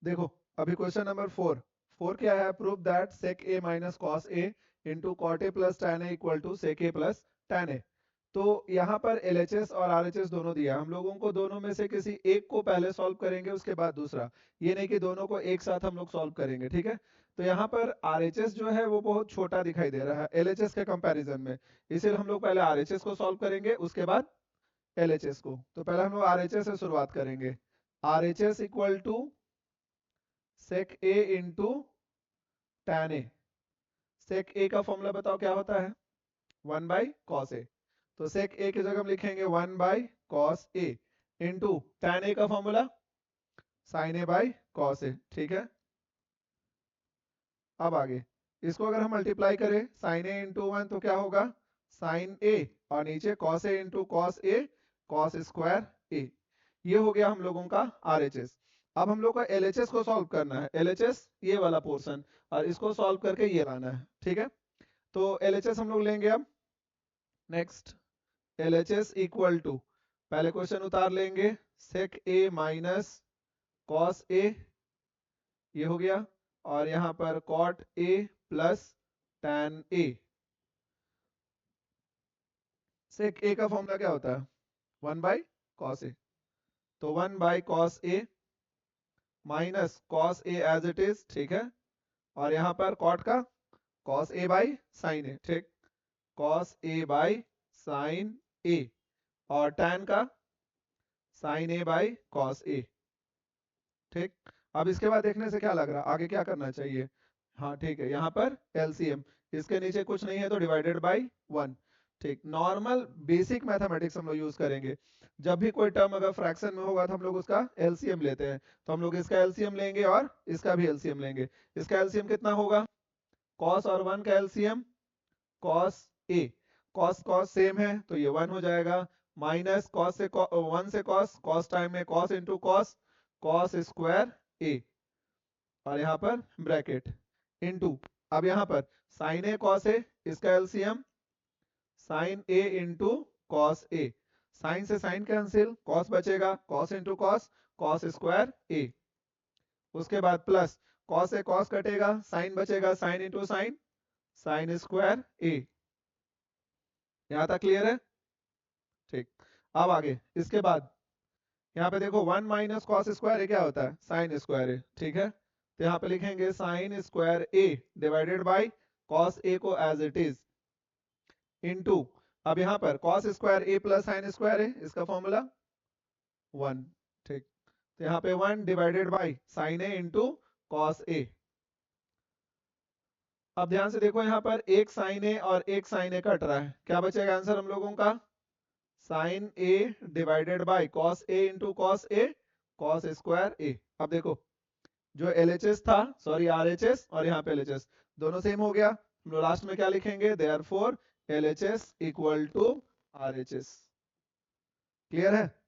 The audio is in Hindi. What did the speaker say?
देखो अभी क्वेश्चन नंबर 4 क्या है, prove that sec a minus cos a into cot a plus tan a equal to sec a plus tan a। तो यहाँ पर LHS और RHS दोनों दिया, हम लोगों को दोनों में से किसी एक को पहले सॉल्व करेंगे उसके बाद दूसरा, ये नहीं कि दोनों को एक साथ हम लोग सॉल्व करेंगे, ठीक है। तो यहाँ पर RHS जो है वो बहुत छोटा दिखाई दे रहा है LHS के कंपैरिजन में, इसलिए हम लोग पहले RHS को सॉल्व करेंगे उसके बाद LHS को। तो पहले हम लोग RHS से शुरुआत करेंगे। RHS equal to sec a into tan a। sec a का फॉर्मूला बताओ क्या होता है, 1 बाई cos a। तो sec a की जगह हम लिखेंगे 1 by cos a into tan a का formula sin a by cos a, ठीक है। अब आगे इसको अगर हम मल्टीप्लाई करें sin a इंटू 1 तो क्या होगा sin a, और नीचे cos a into cos a cos square a। ये हो गया हम लोगों का RHS। अब हम लोग को LHS को सॉल्व करना है, LHS ये वाला पोर्शन, और इसको सॉल्व करके ये लाना है, ठीक है। तो LHS हम लोग लेंगे अब। नेक्स्ट LHS इक्वल टू, पहले क्वेश्चन उतार लेंगे, sec a minus cos a, ये हो गया, और यहाँ पर cot a plus tan a। sec a का फॉर्मूला क्या होता है 1 बाई cos a। तो 1 by cos a minus cos a as it is, ठीक है, और यहाँ पर cot का cos a by sin a, ठीक, cos a by sin a, और tan का sin a by cos a, ठीक। अब इसके बाद देखने से क्या लग रहा है आगे क्या करना चाहिए, हाँ ठीक है, यहाँ पर LCM, इसके नीचे कुछ नहीं है तो डिवाइडेड बाई 1, ठीक। नॉर्मल बेसिक मैथमेटिक्स हम लोग यूज करेंगे, जब भी कोई टर्म अगर फ्रैक्शन में होगा तो हम लोग उसका LCM लेते हैं। तो हम लोग इसका LCM लेंगे और इसका भी LCM लेंगे। इसका LCM कितना होगा, cos और 1 का LCM cos a, cos cos same है तो ये 1 हो जाएगा, माइनस cos से 1 से cos, cos टाइम में cos into cos, cos square a, और यहाँ पर ब्रैकेट इंटू, अब यहाँ पर sin a cos a, इसका LCM sin a into cos a, sin से sin कैंसिल, cos बचेगा, cos into cos, cos square a। उसके बाद प्लस cos से cos कटेगा, sin बचेगा, sin into sin, sin square a। यहाँ तक क्लियर है, ठीक। अब आगे इसके बाद यहाँ पे देखो 1 माइनस कॉस स्क्वायर ए क्या होता है साइन स्क्वायर ए, ठीक है। तो यहाँ पे लिखेंगे sine square A divided by cos A को एज इट इज इनटू, अब यहाँ पर cos square A plus sine square A, इसका फॉर्मूला 1, ठीक। तो यहाँ पे 1 divided by sine A into cos A. अब ध्यान से देखो यहाँ पर एक साइन ए और एक साइन ए कट रहा है, क्या बचेगा आंसर हम लोगों का, sine A divided by cos A into cos A cos square A. अब देखो जो LHS था, सॉरी RHS, और यहाँ पे LHS दोनों सेम हो गया, हम लोग लास्ट में क्या लिखेंगे, therefore LHS equal to RHS। Clear है।